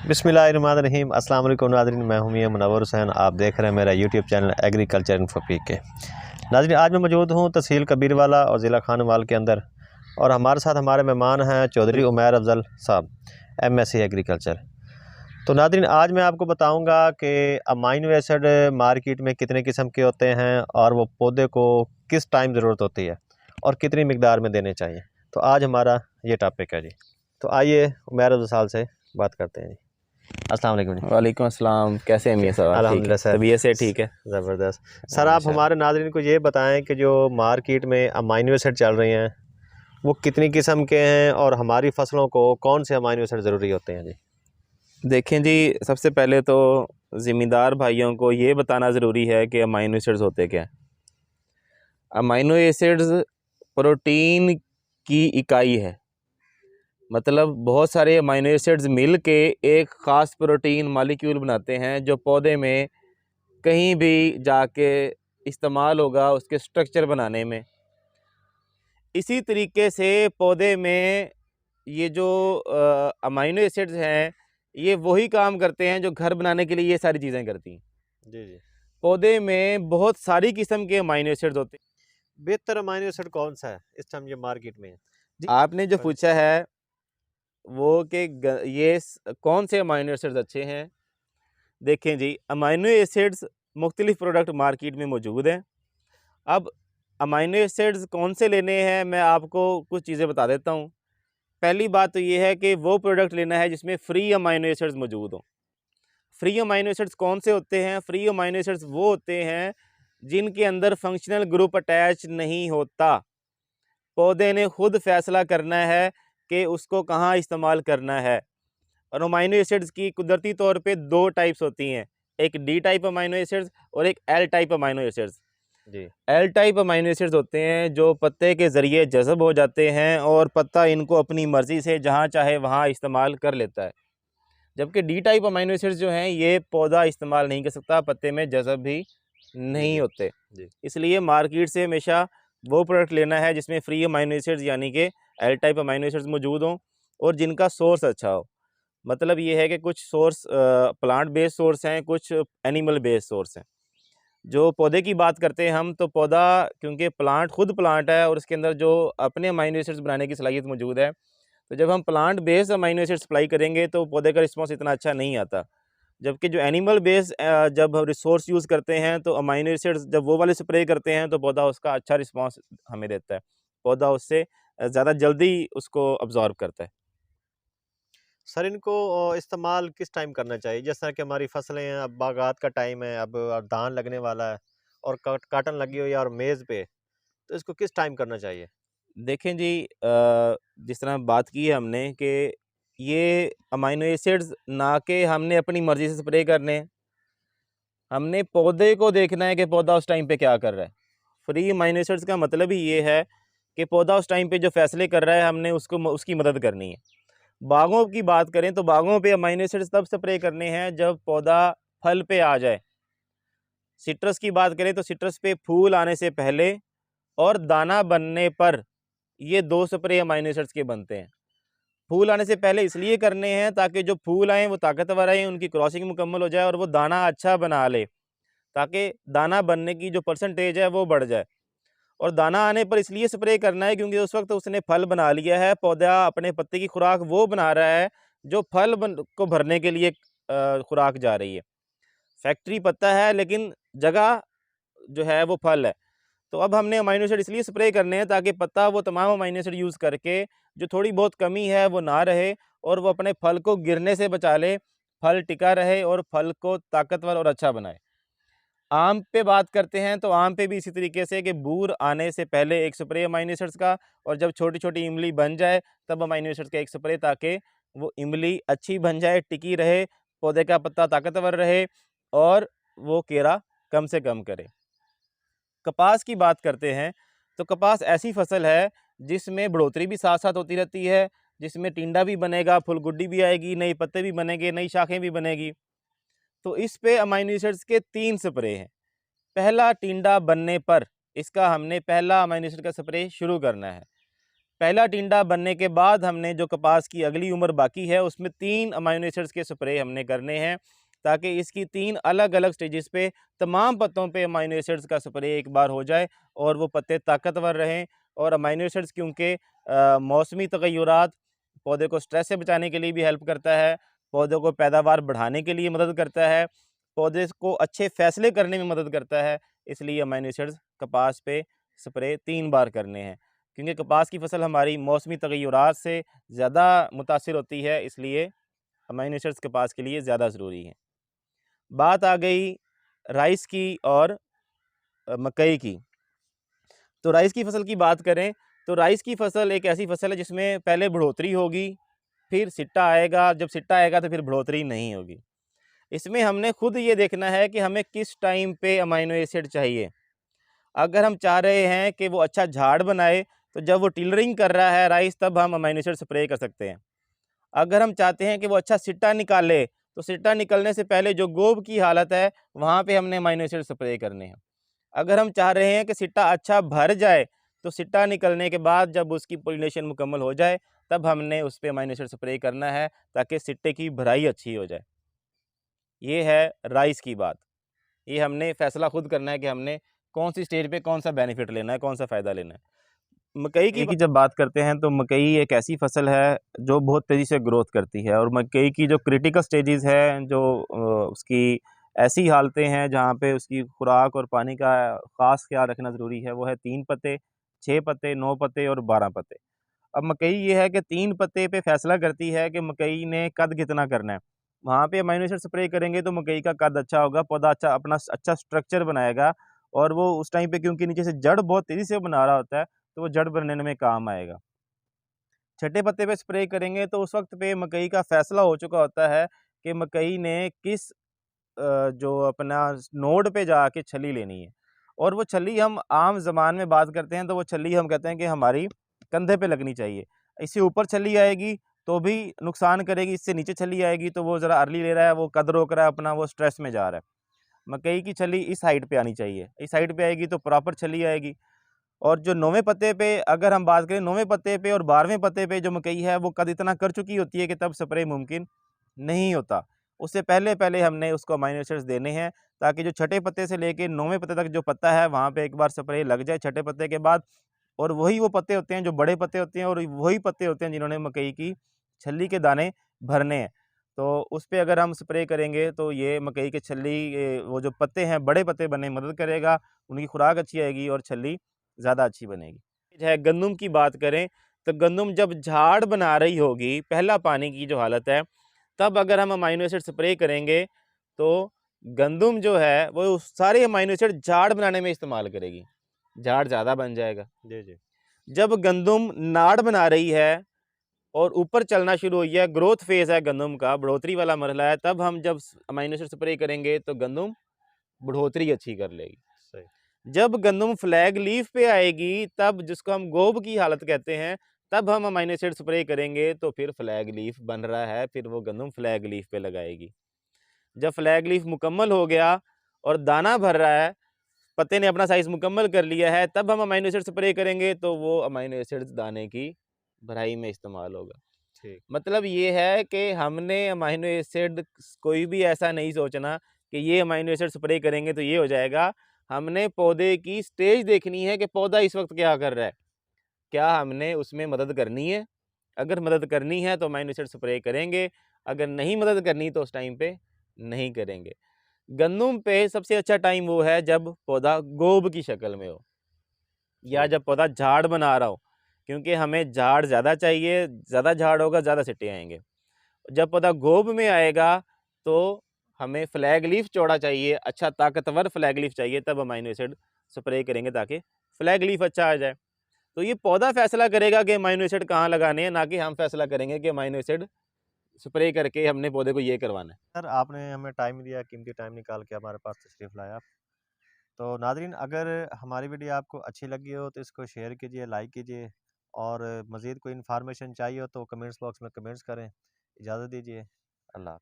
बिस्मिल्लाहिर्रहमानिर्रहीम। अस्सलाम वालेकुम नाज़रीन, मैं हूं मियां मुनव्वर हुसैन। आप देख रहे हैं मेरा यूट्यूब चैनल एग्रीकल्चर इन्फो के। नाज़रीन, आज मैं मौजूद हूं तहसील कबीरवाला और ज़िला खानवाल के अंदर, और हमारे साथ हमारे मेहमान हैं चौधरी उमैर अफजल साहब, MSc एग्रीकल्चर। तो नाज़रीन, आज मैं आपको बताऊंगा कि अमाइनो एसिड मार्केट में कितने किस्म के होते हैं और वो पौधे को किस टाइम ज़रूरत होती है और कितनी मिकदार में देने चाहिए। तो आज हमारा ये टॉपिक है जी। तो आइए उमैर अफजल साहब से बात करते हैं जी। अस्सलाम वालेकुम जी। वालेकुम अस्सलाम। कैसे हैं मियां साहब? ठीक है, अल्हम्दुलिल्लाह सर, तबीयत से ठीक है? ज़बरदस्त। सर, आप माशाल्लाह। हमारे नाज़रीन को ये बताएं कि जो मार्केट में अमाइनो एसिड चल रही हैं वो कितनी किस्म के हैं और हमारी फसलों को कौन से अमाइनो एसिड ज़रूरी होते हैं जी। देखें जी, सबसे पहले तो ज़िम्मेदार भाइयों को ये बताना ज़रूरी है कि अमाइनो एसिड्स होते क्या हैं। अमाइनो एसिड्स प्रोटीन की इकाई है। मतलब बहुत सारे अमाइनो एसिड्स मिल के एक ख़ास प्रोटीन मालिक्यूल बनाते हैं जो पौधे में कहीं भी जाके इस्तेमाल होगा उसके स्ट्रक्चर बनाने में। इसी तरीके से पौधे में ये जो अमाइनो एसिड्स हैं, ये वही काम करते हैं जो घर बनाने के लिए ये सारी चीज़ें करती हैं। जी जी। पौधे में बहुत सारी किस्म के अमाइनो एसिड्स होते हैं। बेहतर अमाइनो एसिड कौन सा है इस टाइम ये मार्केट में है जी। आपने जो पूछा है वो कि कौन से अमाइनो एसिड्स अच्छे हैं। देखें जी, अमाइनो एसिड्स मुख्तलिफ प्रोडक्ट मार्केट में मौजूद हैं। अब अमाइनो एसिड्स कौन से लेने हैं, मैं आपको कुछ चीज़ें बता देता हूँ। पहली बात तो ये है कि वो प्रोडक्ट लेना है जिसमें फ्री अमाइनो एसिड्स मौजूद हों। फ्री अमाइनो एसिड्स कौन से होते हैं? फ्री अमाइनो एसिड्स वो होते हैं जिनके अंदर फंक्शनल ग्रुप अटैच नहीं होता। पौधे ने खुद फैसला करना है कि उसको कहाँ इस्तेमाल करना है। और अमाइनो एसिड्स की कुदरती तौर पे दो टाइप्स होती हैं, एक डी टाइप अमाइनो एसिड्स और एक L type amino acids. G L type amino acids होते हैं जो पत्ते के ज़रिए जज़ब हो जाते हैं और पत्ता इनको अपनी मर्ज़ी से जहाँ चाहे वहाँ इस्तेमाल कर लेता है। जबकि डी टाइप अमाइनो एसिड्स जो हैं ये पौधा इस्तेमाल नहीं कर सकता, पत्ते में जज़ब भी जी नहीं जी होते। जी। इसलिए मार्केट से हमेशा वो प्रोडक्ट लेना है जिसमें फ्री अमाइनो एसिड्स यानी कि एल टाइप अमाइनो एसिड्स मौजूद हों और जिनका सोर्स अच्छा हो। मतलब ये है कि कुछ सोर्स प्लांट बेस्ड सोर्स हैं, कुछ एनिमल बेस्ड सोर्स हैं। जो पौधे की बात करते हैं हम, तो पौधा क्योंकि प्लांट खुद प्लांट है और उसके अंदर जो अपने अमाइनो एसिड्स बनाने की सलाहियत मौजूद है, तो जब हम plant based amino acid supply करेंगे तो पौधे का रिस्पॉन्स इतना अच्छा नहीं आता। जबकि जो एनिमल बेस्ड जब रिसोर्स यूज़ करते हैं तो अमाइनो एसिड्स जब वो वाले स्प्रे करते हैं तो पौधा उसका अच्छा रिस्पॉन्स हमें देता है। पौधा उससे ज़्यादा जल्दी उसको अब्ज़ॉर्ब करता है। सर, इनको इस्तेमाल किस टाइम करना चाहिए? जिस तरह की हमारी फसलें हैं, अब बागात का टाइम है, अब धान लगने वाला है और काटन लगी हुई है और मेज़ पे, तो इसको किस टाइम करना चाहिए? देखें जी, जिस तरह बात की है हमने कि ये अमाइनो एसिड्स ना कि हमने अपनी मर्ज़ी से स्प्रे करने हैं, हमने पौधे को देखना है कि पौधा उस टाइम पे क्या कर रहा है। फ्री अमाइनो एसिड्स का मतलब ही ये है कि पौधा उस टाइम पे जो फ़ैसले कर रहा है हमने उसकी मदद करनी है। बागों की बात करें तो बागों पे अमाइनो एसिड्स तब स्प्रे करने हैं जब पौधा फल पे आ जाए। सिट्रस की बात करें तो सिट्रस पे फूल आने से पहले और दाना बनने पर ये 2 स्प्रे अमाइनो एसिड्स के बनते हैं। फूल आने से पहले इसलिए करने हैं ताकि जो फूल आएँ वो ताकतवर आएँ, उनकी क्रॉसिंग मुकम्मल हो जाए और वो दाना अच्छा बना ले, ताकि दाना बनने की जो परसेंटेज है वो बढ़ जाए। और दाना आने पर इसलिए स्प्रे करना है क्योंकि उस वक़्त उसने फल बना लिया है, पौधा अपने पत्ते की खुराक वो बना रहा है जो फल को भरने के लिए खुराक जा रही है। फैक्ट्री पत्ता है लेकिन जगह जो है वो फल है। तो अब हमने अमाइनो एसिड इसलिए स्प्रे करने हैं ताकि पत्ता वो तमाम अमाइनो एसिड यूज़ करके जो थोड़ी बहुत कमी है वो ना रहे और वो अपने फल को गिरने से बचा ले, फल टिका रहे और फल को ताकतवर और अच्छा बनाए। आम पे बात करते हैं तो आम पे भी इसी तरीके से कि बूर आने से पहले एक स्प्रे अमाइनो एसिड्स का, और जब छोटी-छोटी इमली बन जाए तब अमाइनो एसिड्स का एक स्प्रे, ताकि वो इमली अच्छी बन जाए, टिकी रहे, पौधे का पत्ता ताकतवर रहे और वो केरा कम से कम करे। कपास की बात करते हैं तो कपास ऐसी फसल है जिसमें बढ़ोतरी भी साथ-साथ होती रहती है, जिसमें टिंडा भी बनेगा, फूलगुड्डी भी आएगी, नए पत्ते भी बनेंगे, नई शाखें भी बनेगी। तो इस पे अमाइनो एसिड्स के 3 स्प्रे हैं। पहला टिंडा बनने पर इसका हमने पहला अमाइनो एसिड का स्प्रे शुरू करना है। पहला टिंडा बनने के बाद हमने जो कपास की अगली उम्र बाकी है उसमें 3 अमाइनो एसिड्स के स्प्रे हमने करने हैं, ताकि इसकी 3 अलग अलग स्टेजेस पे तमाम पत्तों पे अमाइनो एसिड्स का स्प्रे एक बार हो जाए और वो पत्ते ताकतवर रहें। और अमाइनो एसिड्स क्योंकि मौसमी तगय्युरात पौधे को स्ट्रेस से बचाने के लिए भी हेल्प करता है, पौधों को पैदावार बढ़ाने के लिए मदद करता है, पौधे को अच्छे फैसले करने में मदद करता है, इसलिए अमाइनो एसिड्स कपास पे स्प्रे 3 बार करने हैं। क्योंकि कपास की फसल हमारी मौसमी तगय्युरात से ज़्यादा मुतासिर होती है, इसलिए अमाइनो एसिड्स कपास के लिए ज़्यादा ज़रूरी हैं। बात आ गई राइस की और मकई की। तो राइस की फसल की बात करें तो राइस की फसल एक ऐसी फसल है जिसमें पहले बढ़ोतरी होगी, फिर सिट्टा आएगा, जब सिट्टा आएगा तो फिर बढ़ोतरी नहीं होगी। इसमें हमने खुद ये देखना है कि हमें किस टाइम पे अमाइनो एसिड चाहिए। अगर हम चाह रहे हैं कि वो अच्छा झाड़ बनाए, तो जब वो टिलरिंग कर रहा है राइस, तब हम अमाइनो एसिड स्प्रे कर सकते हैं। अगर हम चाहते हैं कि वो अच्छा सिट्टा निकाले, तो सिट्टा निकलने से पहले जो गोब की हालत है वहाँ पे हमने अमाइनो एसिड स्प्रे करने हैं। अगर हम चाह रहे हैं कि सिट्टा अच्छा भर जाए, तो सिट्टा निकलने के बाद जब उसकी पॉलिनेशन मुकम्मल हो जाए, तब हमने उस पे अमाइनो एसिड स्प्रे करना है, ताकि सिट्टे की भराई अच्छी हो जाए। ये है राइस की बात। ये हमने फैसला खुद करना है कि हमने कौन सी स्टेज पे कौन सा बेनिफिट लेना है, कौन सा फ़ायदा लेना है। मकई की जब बात करते हैं तो मकई एक ऐसी फसल है जो बहुत तेज़ी से ग्रोथ करती है, और मकई की जो क्रिटिकल स्टेजेस हैं, जो उसकी ऐसी हालतें हैं जहाँ पे उसकी खुराक और पानी का ख़ास ख्याल रखना ज़रूरी है, वो है 3 पत्ते, 6 पत्ते, 9 पत्ते और 12 पत्ते। अब मकई ये है कि 3 पत्ते पे फैसला करती है कि मकई ने कद कितना करना है। वहाँ पे अमाइनो एसिड स्प्रे करेंगे तो मकई का कद अच्छा होगा, पौधा अच्छा अपना अच्छा स्ट्रक्चर बनाएगा, और वो उस टाइम पे क्योंकि नीचे से जड़ बहुत तेज़ी से बना रहा होता है, तो वो जड़ बनने में काम आएगा। छठे पत्ते पे स्प्रे करेंगे तो उस वक़्त पे मकई का फैसला हो चुका होता है कि मकई ने किस जो अपना नोड पे जाके छली लेनी है, और वो छली हम आम ज़बान में बात करते हैं तो वो छली हम कहते हैं कि हमारी कंधे पे लगनी चाहिए। इससे ऊपर छली आएगी तो भी नुकसान करेगी, इससे नीचे छली आएगी तो वो ज़रा अर्ली ले रहा है, वो कद रोक रहा है अपना, वो स्ट्रेस में जा रहा है। मकई की छली इस हाइट पे आनी चाहिए, इस हाइट पे आएगी तो प्रॉपर छली आएगी। और जो 9वें पत्ते पे अगर हम बात करें, 9वें पत्ते पे और 12वें पत्ते पे जो मकई है वो कद इतना कर चुकी होती है कि तब स्प्रे मुमकिन नहीं होता। उससे पहले हमने उसको अमाइनो एसिड्स देने हैं, ताकि जो छठे पत्ते से लेके 9वें पत्ते तक जो पत्ता है वहाँ पे एक बार स्प्रे लग जाए छठे पत्ते के बाद। और वही वो पत्ते होते हैं जो बड़े पत्ते होते हैं, और वही पत्ते होते हैं जिन्होंने मकई की छल्ली के दाने भरने हैं। तो उस पे अगर हम स्प्रे करेंगे तो ये मकई के छल्ली वो जो पत्ते हैं बड़े पत्ते बनने में मदद करेगा, उनकी खुराक अच्छी आएगी और छल्ली ज़्यादा अच्छी बनेगी। जो है गंदम की बात करें तो गंदम जब झाड़ बना रही होगी, पहला पानी की जो हालत है, तब अगर हम अमाइनो एसिड स्प्रे करेंगे तो गंदम जो है वो सारे अमाइनो एसिड झाड़ बनाने में इस्तेमाल करेगी, झाड़ ज़्यादा बन जाएगा। जी, जी। जब गंदम नाड़ बना रही है और ऊपर चलना शुरू हुई है, ग्रोथ फेज़ है गंदम का, बढ़ोतरी वाला मरहला है, तब हम जब अमाइनो एसिड स्प्रे करेंगे तो गंदम बढ़ोतरी अच्छी कर लेगी। सही। जब गंदम फ्लैग लीफ पे आएगी, तब जिसको हम गोब की हालत कहते हैं, तब हम अमाइनो एसिड स्प्रे करेंगे तो फिर फ्लैग लीफ बन रहा है, फिर वो गंदम फ्लैग लीफ पे लगाएगी। जब फ्लैग लीफ मुकम्मल हो गया और दाना भर रहा है, पत्ते ने अपना साइज़ मुकम्मल कर लिया है, तब हम अमाइनो एसिड स्प्रे करेंगे तो वो अमाइनो एसिड्स दाने की भराई में इस्तेमाल होगा। ठीक। मतलब ये है कि हमने अमाइनो एसिड कोई भी ऐसा नहीं सोचना कि ये अमाइनो एसिड स्प्रे करेंगे तो ये हो जाएगा। हमने पौधे की स्टेज देखनी है कि पौधा इस वक्त क्या कर रहा है, क्या हमने उसमें मदद करनी है। अगर मदद करनी है तो अमाइनो एसिड स्प्रे करेंगे, अगर नहीं मदद करनी तो उस टाइम पे नहीं करेंगे। गंदम पे सबसे अच्छा टाइम वो है जब पौधा गोब की शक्ल में हो या जब पौधा झाड़ बना रहा हो, क्योंकि हमें झाड़ ज़्यादा चाहिए, ज़्यादा झाड़ होगा ज़्यादा सिट्टे आएंगे। जब पौधा गोब में आएगा तो हमें फ्लैग लीफ चौड़ा चाहिए, अच्छा ताकतवर फ्लैग लीफ चाहिए, तब अमाइनो एसिड स्प्रे करेंगे ताकि फ्लैग लीफ अच्छा आ जाए। तो ये पौधा फैसला करेगा कि अमाइनो एसिड कहाँ लगाने हैं, ना कि हम फैसला करेंगे कि अमाइनो एसिड स्प्रे करके हमने पौधे को ये करवाना है। सर, आपने हमें टाइम दिया, कीमती टाइम निकाल के हमारे पास तशरीफ़ लाया। तो नाज़रीन, अगर हमारी वीडियो आपको अच्छी लगी हो तो इसको शेयर कीजिए, लाइक कीजिए, और मज़ीद कोई इन्फॉर्मेशन चाहिए हो तो कमेंट्स बॉक्स में कमेंट्स करें। इजाज़त दीजिए। अल्लाह हाफ़िज़।